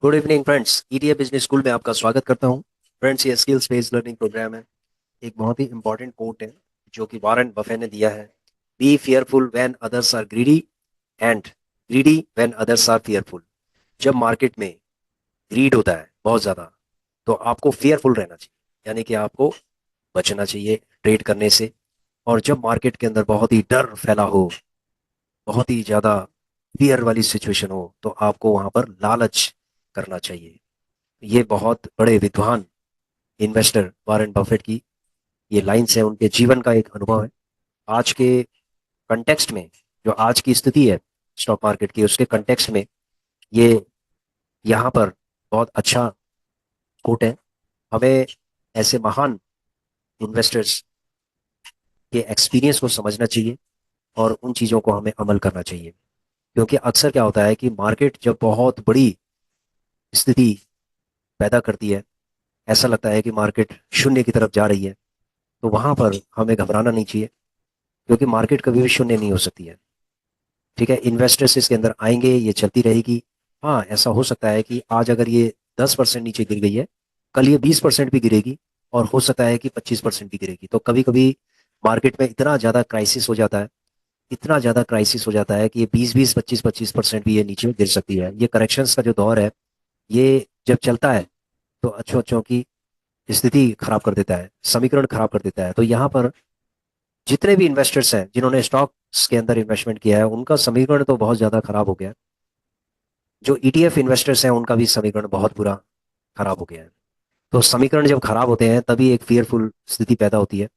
Good evening friends, ETA business school में आपका स्वागत करता हूं। फ्रेंड्स, ये स्किल्स बेस्ड लर्निंग प्रोग्राम है। एक बहुत ही इंपॉर्टेंट कोट है जो कि वॉरेन बफे ने दिया है। Be fearful when others are greedy and greedy when others are fearful. जब मार्केट में ग्रीड होता है बहुत ज्यादा, तो आपको फियरफुल रहना चाहिए, यानी कि आपको बचना चाहिए ट्रेड करने से। और जब मार्केट के अंदर बहुत ही डर फैला हो, बहुत ही ज्यादा फियर वाली सिचुएशन हो, तो आपको वहां पर लालच करना चाहिए। ये बहुत बड़े विद्वान इन्वेस्टर वॉरेन बफेट की ये लाइंस है, उनके जीवन का एक अनुभव है। आज के कंटेक्स्ट में, जो आज की स्थिति है स्टॉक मार्केट की, उसके कंटेक्स्ट में ये यहाँ पर बहुत अच्छा कोट है। हमें ऐसे महान इन्वेस्टर्स के एक्सपीरियंस को समझना चाहिए और उन चीज़ों को हमें अमल करना चाहिए। क्योंकि अक्सर क्या होता है कि मार्केट जब बहुत बड़ी स्थिति पैदा करती है, ऐसा लगता है कि मार्केट शून्य की तरफ जा रही है, तो वहां पर हमें घबराना नहीं चाहिए। क्योंकि मार्केट कभी भी शून्य नहीं हो सकती है। ठीक है, इन्वेस्टर्स इसके अंदर आएंगे, ये चलती रहेगी। हाँ, ऐसा हो सकता है कि आज अगर ये 10% नीचे गिर गई है, कल ये 20% भी गिरेगी, और हो सकता है कि 25% भी गिरेगी। तो कभी कभी मार्केट में इतना ज़्यादा क्राइसिस हो जाता है, इतना ज़्यादा क्राइसिस हो जाता है कि ये 20-20, 25-25% भी ये नीचे गिर सकती है। ये करेक्शंस का जो दौर है, ये जब चलता है तो अच्छों अच्छों की स्थिति खराब कर देता है, समीकरण खराब कर देता है। तो यहाँ पर जितने भी इन्वेस्टर्स हैं जिन्होंने स्टॉक्स के अंदर इन्वेस्टमेंट किया है, उनका समीकरण तो बहुत ज्यादा खराब हो गया है। जो ईटीएफ इन्वेस्टर्स हैं, उनका भी समीकरण बहुत बुरा खराब हो गया है। तो समीकरण जब खराब होते हैं, तभी एक फियरफुल स्थिति पैदा होती है।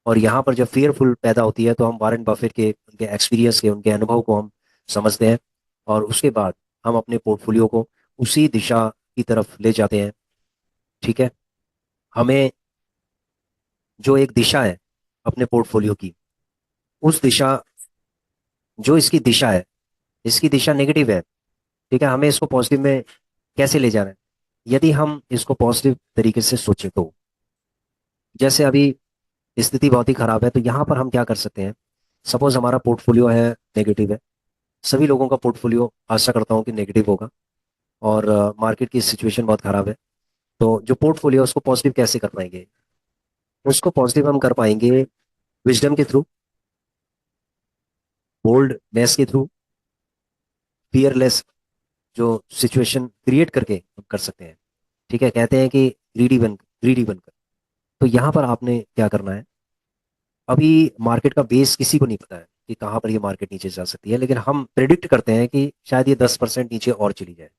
और यहाँ पर जब फियरफुल पैदा होती है, तो हम वॉरेन बफेट के उनके एक्सपीरियंस के, उनके अनुभव को हम समझते हैं। और उसके बाद हम अपने पोर्टफोलियो को उसी दिशा की तरफ ले जाते हैं। ठीक है, हमें जो एक दिशा है अपने पोर्टफोलियो की, उस दिशा, जो इसकी दिशा है, इसकी दिशा नेगेटिव है। ठीक है, हमें इसको पॉजिटिव में कैसे ले जाना है? यदि हम इसको पॉजिटिव तरीके से सोचें तो, जैसे अभी स्थिति बहुत ही खराब है, तो यहाँ पर हम क्या कर सकते हैं? सपोज हमारा पोर्टफोलियो है, नेगेटिव है। सभी लोगों का पोर्टफोलियो आशा करता हूँ कि नेगेटिव होगा, और मार्केट की सिचुएशन बहुत खराब है। तो जो पोर्टफोलियो है, उसको पॉजिटिव कैसे कर पाएंगे? उसको पॉजिटिव हम कर पाएंगे विजडम के थ्रू, बोल्डनेस के थ्रू, फियरलेस जो सिचुएशन क्रिएट करके हम कर सकते हैं। ठीक है, कहते हैं कि ग्रीडी बनकर। तो यहाँ पर आपने क्या करना है? अभी मार्केट का बेस किसी को नहीं पता है कि कहाँ पर ये मार्केट नीचे जा सकती है, लेकिन हम प्रिडिक्ट करते हैं कि शायद ये 10% नीचे और चली जाए।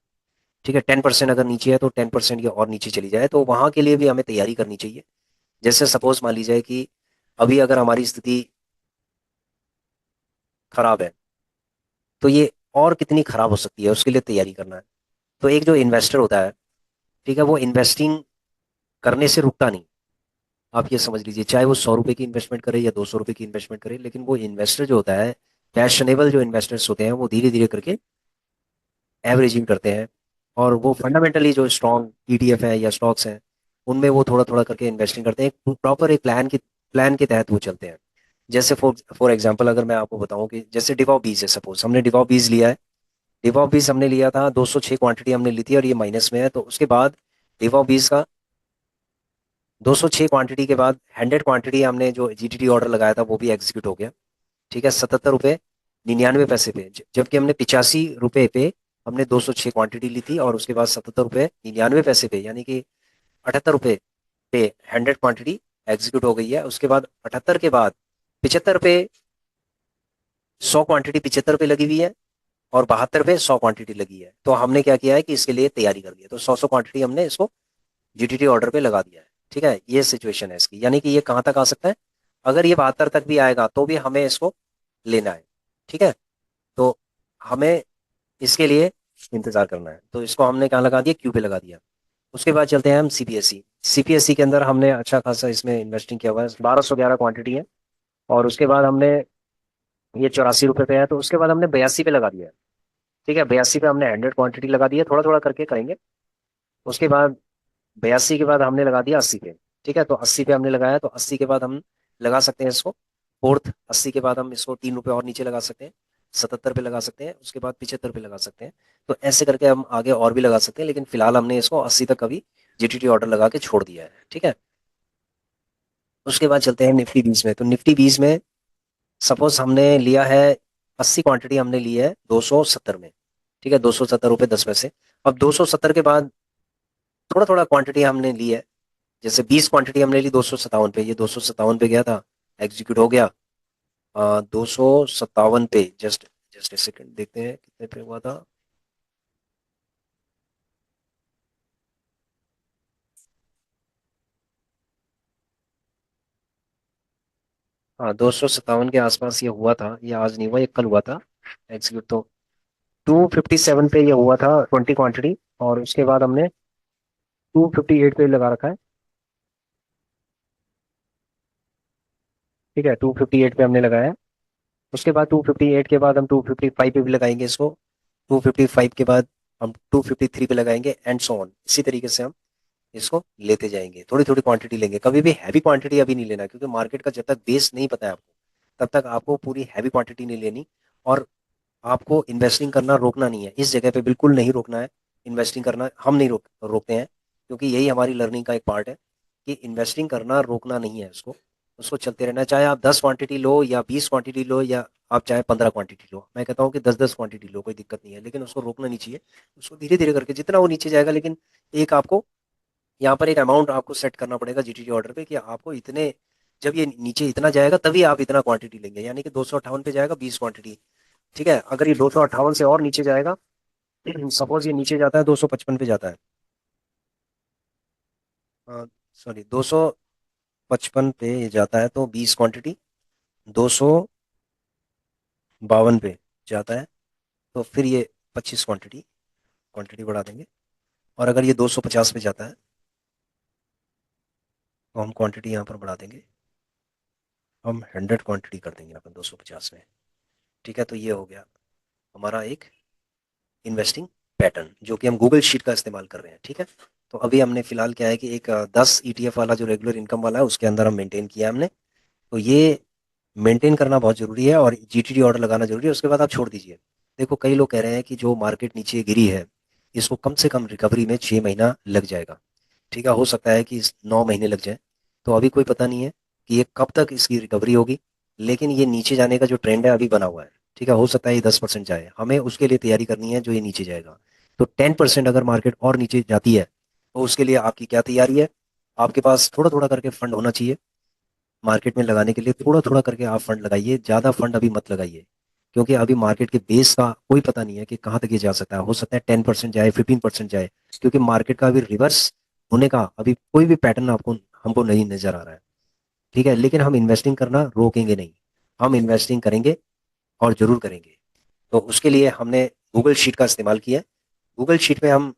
ठीक है, 10% अगर नीचे है, तो 10% ये और नीचे चली जाए, तो वहां के लिए भी हमें तैयारी करनी चाहिए। जैसे सपोज मान लीजिए कि अभी अगर हमारी स्थिति खराब है, तो ये और कितनी खराब हो सकती है, उसके लिए तैयारी करना है। तो एक जो इन्वेस्टर होता है, ठीक है, वो इन्वेस्टिंग करने से रुकता नहीं। आप ये समझ लीजिए, चाहे वो 100 रुपए की इन्वेस्टमेंट करे या 200 रुपए की इन्वेस्टमेंट करे, लेकिन वो इन्वेस्टर जो होता है, फैशनेबल जो इन्वेस्टर्स होते हैं, वो धीरे धीरे करके एवरेजिंग करते हैं। और वो फंडामेंटली जो स्ट्रॉन्ग ईटीएफ है या स्टॉक्स हैं, उनमें वो थोड़ा थोड़ा करके इन्वेस्टिंग करते हैं। एक प्रॉपर एक प्लान के तहत वो चलते हैं। जैसे फॉर फॉर एग्जांपल अगर मैं आपको बताऊं कि जैसे डिवॉ बीज है, सपोज हमने डिवॉ बीज लिया है। डिवॉ बीज हमने लिया था, 206 क्वांटिटी हमने ली थी, और ये माइनस में है। तो उसके बाद डिवॉ बीज का 206 क्वांटिटी के बाद 100 क्वांटिटी हमने जो जीटीटी ऑर्डर लगाया था, वो भी एग्जीक्यूट हो गया। ठीक है, 77 रुपये 99 पैसे पे, जबकि हमने 85 रुपये पे हमने 206 क्वांटिटी ली थी, और उसके बाद 77 रुपये 99 पैसे पे, यानी कि 78 रुपये पे 100 क्वांटिटी एग्जीक्यूट हो गई है। उसके बाद 78 के बाद 75 पे 100 क्वांटिटी 75 पे लगी हुई है, और 72 पे 100 क्वांटिटी लगी है। तो हमने क्या किया है कि इसके लिए तैयारी कर ली है, तो 100 क्वांटिटी हमने इसको जीटीटी ऑर्डर पे लगा दिया है। ठीक है, ये सिचुएशन है इसकी, यानी कि ये कहाँ तक आ सकता है? अगर ये 72 तक भी आएगा, तो भी हमें इसको लेना है। ठीक है, तो हमें इसके लिए इंतजार करना है। तो इसको हमने कहाँ लगा दिया? क्यू पे लगा दिया। उसके बाद चलते हैं हम सीपीएससी। सीपीएससी के अंदर हमने अच्छा खासा इसमें इन्वेस्टिंग किया हुआ है, 1211 क्वांटिटी है। और उसके बाद हमने, ये 84 रुपये पे है, तो उसके बाद हमने 82 पे लगा दिया है। ठीक है, 82 पे हमने 100 क्वांटिटी लगा दी है, थोड़ा थोड़ा करके करेंगे। उसके बाद 82 के बाद हमने लगा दिया 80 पे। ठीक है, तो 80 पे हमने लगाया, तो 80 के बाद हम लगा सकते हैं इसको फोर्थ। 80 के बाद हम इसको 3 रुपए और नीचे लगा सकते हैं। 77 पे लगा सकते हैं, उसके बाद 75 पे लगा सकते हैं। तो ऐसे करके हम आगे और भी लगा सकते हैं, लेकिन फिलहाल हमने इसको 80 तक अभी जीटीटी ऑर्डर लगा के छोड़ दिया है, ठीक है। उसके बाद चलते हैं निफ्टी 20 में। तो निफ्टी 20 में सपोज हमने लिया है 80 क्वांटिटी हमने ली है 270 में, ठीक है, 270 रुपये 10 पैसे। अब 270 के बाद थोड़ा थोड़ा क्वांटिटी हमने ली है, जैसे 20 क्वांटिटी हमने ली 257 पे, ये 257 पे गया था, एग्जीक्यूट हो गया 257 पे। जस्ट जस्ट ए सेकंड, देखते हैं कितने पे हुआ था। हाँ, 257 के आसपास ये हुआ था, ये आज नहीं हुआ, ये कल हुआ था एग्जीक्यूट। तो 257 पे ये हुआ था 20 क्वांटिटी, और उसके बाद हमने 258 पे लगा रखा है, ठीक है, 258 पे हमने लगाया है। उसके बाद 258 के बाद हम 255 पे भी लगाएंगे इसको, 255 के बाद हम 253 पे लगाएंगे, एंड सो ऑन। इसी तरीके से हम इसको लेते जाएंगे, थोड़ी थोड़ी क्वांटिटी लेंगे। कभी भी हैवी क्वांटिटी अभी नहीं लेना, क्योंकि मार्केट का जब तक बेस नहीं पता है आपको, तब तक आपको पूरी हैवी क्वांटिटी नहीं लेनी। और आपको इन्वेस्टिंग करना रोकना नहीं है, इस जगह पे बिल्कुल नहीं रोकना है। इन्वेस्टिंग करना हम नहीं रोकते हैं, क्योंकि यही हमारी लर्निंग का एक पार्ट है कि इन्वेस्टिंग करना रोकना नहीं है, उसको उसको चलते रहना है। चाहे आप 10 क्वांटिटी लो या 20 क्वांटिटी लो, या आप चाहे 15 क्वांटिटी लो, मैं कहता हूँ कि 10 10 क्वांटिटी लो, कोई दिक्कत नहीं है, लेकिन उसको रोकना नहीं चाहिए। उसको धीरे धीरे करके जितना वो नीचे जाएगा, लेकिन एक आपको यहाँ पर एक अमाउंट आपको सेट करना पड़ेगा जीटीटी ऑर्डर पे, कि आपको इतने, जब ये नीचे इतना जाएगा तभी आप इतना क्वांटिटी लेंगे। यानी कि 258 पे जाएगा 20 क्वांटिटी, ठीक है। अगर ये 258 से और नीचे जाएगा, सपोज ये नीचे जाता है 255 पे जाता है, सॉरी 255 पे ये जाता है, तो 20 क्वांटिटी 252 पे जाता है, तो फिर ये 25 क्वांटिटी क्वांटिटी बढ़ा देंगे। और अगर ये 250 पे जाता है, तो हम क्वांटिटी यहाँ पर बढ़ा देंगे, हम 100 क्वांटिटी कर देंगे यहाँ पर 250 में, ठीक है। तो ये हो गया हमारा एक इन्वेस्टिंग पैटर्न, जो कि हम गूगल शीट का इस्तेमाल कर रहे हैं, ठीक है। तो अभी हमने फिलहाल क्या है कि एक 10 ईटीएफ वाला जो रेगुलर इनकम वाला है, उसके अंदर हम मेंटेन किया हमने। तो ये मेंटेन करना बहुत जरूरी है, और जीटीडी ऑर्डर लगाना जरूरी है, उसके बाद आप छोड़ दीजिए। देखो, कई लोग कह रहे हैं कि जो मार्केट नीचे गिरी है, इसको कम से कम रिकवरी में 6 महीना लग जाएगा, ठीक है, हो सकता है कि 9 महीने लग जाए। तो अभी कोई पता नहीं है कि ये कब तक इसकी रिकवरी होगी, लेकिन ये नीचे जाने का जो ट्रेंड है अभी बना हुआ है, ठीक है। हो सकता है ये 10% जाए, हमें उसके लिए तैयारी करनी है जो ये नीचे जाएगा। तो 10% अगर मार्केट और नीचे जाती है, तो उसके लिए आपकी क्या तैयारी है? आपके पास थोड़ा थोड़ा करके फंड होना चाहिए मार्केट में लगाने के लिए। थोड़ा थोड़ा करके आप फंड लगाइए, ज़्यादा फंड अभी मत लगाइए, क्योंकि अभी मार्केट के बेस का कोई पता नहीं है कि कहाँ तक ये जा सकता है। हो सकता है 10% जाए, 15% जाए, क्योंकि मार्केट का अभी रिवर्स होने का अभी कोई भी पैटर्न आपको हमको नहीं नजर आ रहा है, ठीक है। लेकिन हम इन्वेस्टिंग करना रोकेंगे नहीं, हम इन्वेस्टिंग करेंगे, और जरूर करेंगे। तो उसके लिए हमने गूगल शीट का इस्तेमाल किया है। गूगल शीट में हम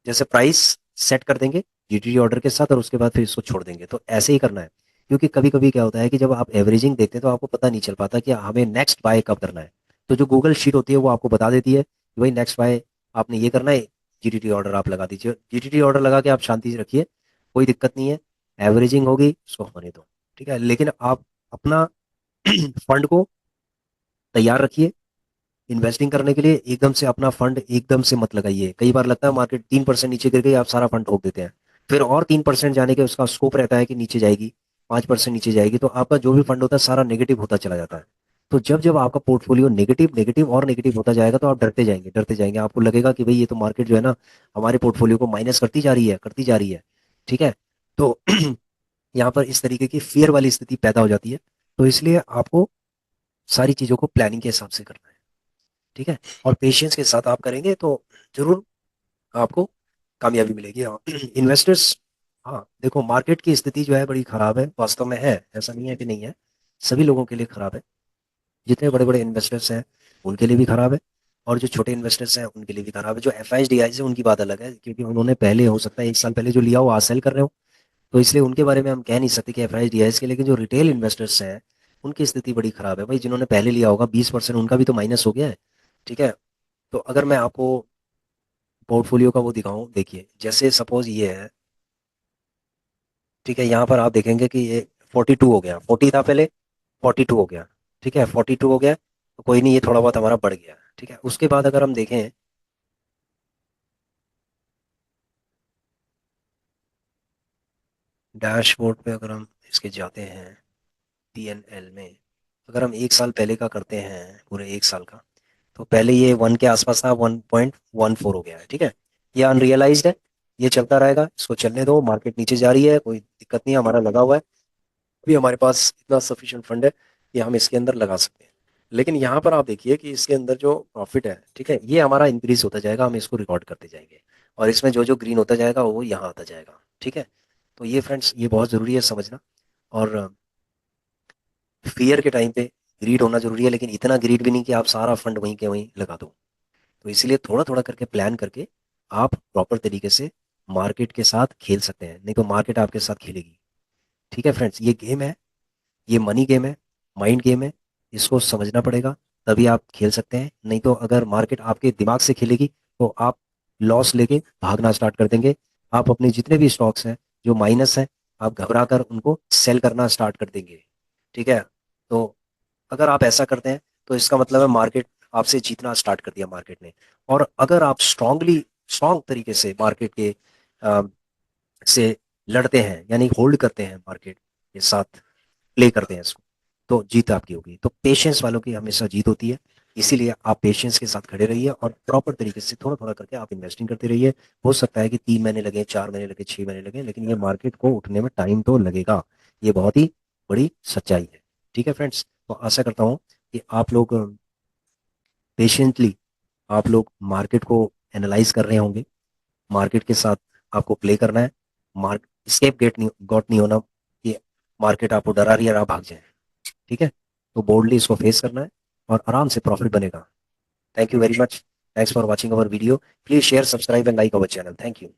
जैसे प्राइस सेट कर देंगे जीटीडी ऑर्डर के साथ, और उसके बाद फिर इसको छोड़ देंगे। तो ऐसे ही करना है, क्योंकि कभी कभी क्या होता है कि जब आप एवरेजिंग देखते हैं, तो आपको पता नहीं चल पाता कि हमें नेक्स्ट बाय कब करना है। तो जो गूगल शीट होती है वो आपको बता देती है कि भाई नेक्स्ट बाय आपने ये करना है, जीटीटी ऑर्डर आप लगा दीजिए। जीटीटी ऑर्डर लगा के आप शांति से रखिए, कोई दिक्कत नहीं है। एवरेजिंग होगी उसको होने दो, ठीक है, लेकिन आप अपना फंड को तैयार रखिए इन्वेस्टिंग करने के लिए। एकदम से अपना फंड एकदम से मत लगाइए। कई बार लगता है मार्केट 3% नीचे गिर गई, आप सारा फंड ठोक देते हैं, फिर और 3% जाने के उसका स्कोप रहता है कि नीचे जाएगी, 5% नीचे जाएगी, तो आपका जो भी फंड होता है सारा नेगेटिव होता चला जाता है। तो जब जब आपका पोर्टफोलियो नेगेटिव नेगेटिव और नेगेटिव होता जाएगा, तो आप डरते जाएंगे, आपको लगेगा कि भाई ये तो मार्केट जो है ना, हमारे पोर्टफोलियो को माइनस करती जा रही है, करती जा रही है, ठीक है। तो यहाँ पर इस तरीके की फियर वाली स्थिति पैदा हो जाती है। तो इसलिए आपको सारी चीजों को प्लानिंग के हिसाब से करना है, ठीक है, और पेशेंस के साथ आप करेंगे तो जरूर आपको कामयाबी मिलेगी। हाँ, इन्वेस्टर्स, हाँ देखो, मार्केट की स्थिति जो है बड़ी खराब है, वास्तव में है, ऐसा नहीं है कि नहीं है, सभी लोगों के लिए खराब है। जितने बड़े बड़े इन्वेस्टर्स हैं उनके लिए भी खराब है, और जो छोटे इन्वेस्टर्स हैं उनके लिए भी खराब है। जो एफ आई डी आई है उनकी बात अलग है, क्योंकि उन्होंने पहले, हो सकता है 1 साल पहले जो लिया हो आज सेल कर रहे हो, तो इसलिए उनके बारे में हम कह नहीं सकते कि एफ आई डी आई के। लेकिन जो रिटेल इन्वेस्टर्स हैं उनकी स्थिति बड़ी खराब है भाई। जिन्होंने पहले लिया होगा 20%, उनका भी तो माइनस हो गया है, ठीक है। तो अगर मैं आपको पोर्टफोलियो का वो दिखाऊं, देखिए जैसे सपोज ये है, ठीक है, यहाँ पर आप देखेंगे कि ये 42 हो गया, 40 था पहले, 42 हो गया, ठीक है, 42 हो गया। तो कोई नहीं, ये थोड़ा बहुत हमारा बढ़ गया, ठीक है। उसके बाद अगर हम देखें डैशबोर्ड पे, अगर हम इसके जाते हैं P&L में, अगर हम 1 साल पहले का करते हैं, पूरे 1 साल का, तो पहले ये 1 के आसपास था, 1.14 हो गया है, ठीक है। ये अनरियलाइज्ड है, ये चलता रहेगा, इसको चलने दो। मार्केट नीचे जा रही है, कोई दिक्कत नहीं है, हमारा लगा हुआ है। अभी हमारे पास इतना सफिशिएंट फंड है कि हम इसके अंदर लगा सकते हैं। लेकिन यहाँ पर आप देखिए कि इसके अंदर जो प्रॉफिट है, ठीक है, ये हमारा इंक्रीज होता जाएगा, हम इसको रिकॉर्ड करते जाएंगे, और इसमें जो जो ग्रीन होता जाएगा वो यहाँ आता जाएगा, ठीक है। तो ये फ्रेंड्स, ये बहुत ज़रूरी है समझना। और फियर के टाइम पे ग्रीड होना जरूरी है, लेकिन इतना ग्रीड भी नहीं कि आप सारा फंड वहीं के वहीं लगा दो। तो इसलिए थोड़ा थोड़ा करके प्लान करके आप प्रॉपर तरीके से मार्केट के साथ खेल सकते हैं, नहीं तो मार्केट आपके साथ खेलेगी। ठीक है फ्रेंड्स, ये गेम है, ये मनी गेम है, माइंड गेम है, इसको समझना पड़ेगा, तभी आप खेल सकते हैं। नहीं तो अगर मार्केट आपके दिमाग से खेलेगी तो आप लॉस लेके भागना स्टार्ट कर देंगे। आप अपने जितने भी स्टॉक्स हैं जो माइनस हैं, आप घबरा कर उनको सेल करना स्टार्ट कर देंगे, ठीक है। तो अगर आप ऐसा करते हैं तो इसका मतलब है मार्केट आपसे जीतना स्टार्ट कर दिया मार्केट ने। और अगर आप स्ट्रांग तरीके से मार्केट के अ, से लड़ते हैं, यानी होल्ड करते हैं मार्केट के साथ, प्ले करते हैं इसको, तो जीत आपकी होगी। तो पेशेंस वालों की हमेशा जीत होती है। इसीलिए आप पेशेंस के साथ खड़े रहिए और प्रॉपर तरीके से थोड़ा थोड़ा करके आप इन्वेस्टिंग करते रहिए। हो सकता है कि 3 महीने लगे, 4 महीने लगे, 6 महीने लगे, लेकिन ये मार्केट को उठने में टाइम तो लगेगा। ये बहुत ही बड़ी सच्चाई है, ठीक है फ्रेंड्स। तो आशा करता हूँ कि आप लोग पेशेंटली, आप लोग मार्केट को एनालाइज कर रहे होंगे। मार्केट के साथ आपको प्ले करना है। मार्क स्केप गेट नहीं, गॉट नहीं होना कि मार्केट आपको डरा रही है और आप भाग जाए, ठीक है। तो बोल्डली इसको फेस करना है और आराम से प्रॉफिट बनेगा। Thank you very much. Thanks for watching our video. Please share, subscribe and like our channel. Thank you.